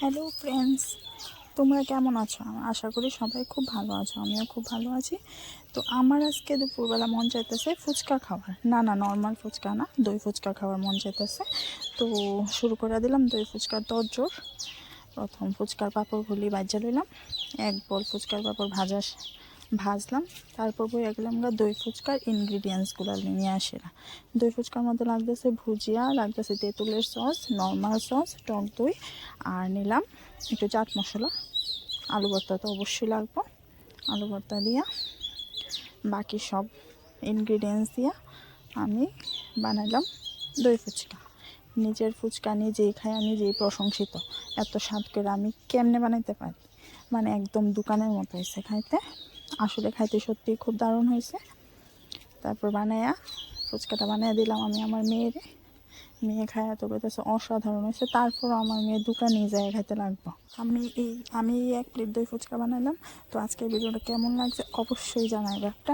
Hello friends, তোমরা কেমন আছো? আশা করি সবাই খুব ভালো আছো, আমিও খুব ভালো আছি। তো আমার আজকে দুপুরবেলা মন চাইতেছে ফুচকা খাওয়ার। না না, নর্মাল ফুচকা না, দই ফুচকা খাওয়ার মন চাইতেছে। তো শুরু করে দিলাম দই ফুচকার তরজোর। প্রথম ফুচকার পাঁপড়গুলি বাজ্যা লইলাম, এক বল ফুচকার পাঁপড় ভাজলাম। তারপর বইয়া গেলাম দই ফুচকার ইনগ্রিডিয়েন্টসগুলো নিয়ে আসিলাম। দই ফুচকার মধ্যে লাগতেছে ভুজিয়া, লাগতেছে তেঁতুলের সস, নর্মাল সস, টক দই, আর নিলাম একটু চাট মশলা। আলু ভর্তা তো অবশ্যই লাগবে, আলু ভর্তা দিয়া বাকি সব ইনগ্রিডিয়েন্টস দিয়া আমি বানাইলাম দই ফুচকা। নিজের ফুচকা নিজেই খাই, নিজেই প্রশংসিত। এত স্বাদ করে আমি কেমনে বানাইতে পারি, মানে একদম দোকানের মতো হয়েছে খাইতে। আসলে খাইতে সত্যিই খুব দারুণ হয়েছে। তারপর ফুচকাটা বানিয়ে দিলাম আমি আমার মেয়ে খায় তো বলতেছে অসাধারণ হয়েছে। তারপর আমার মেয়ে দোকানে যায় খাইতে লাগবো। আমি এই এক প্লেট দই ফুচকা বানাইলাম। তো আজকের ভিডিওটা কেমন লাগছে অবশ্যই জানাইবে একটা।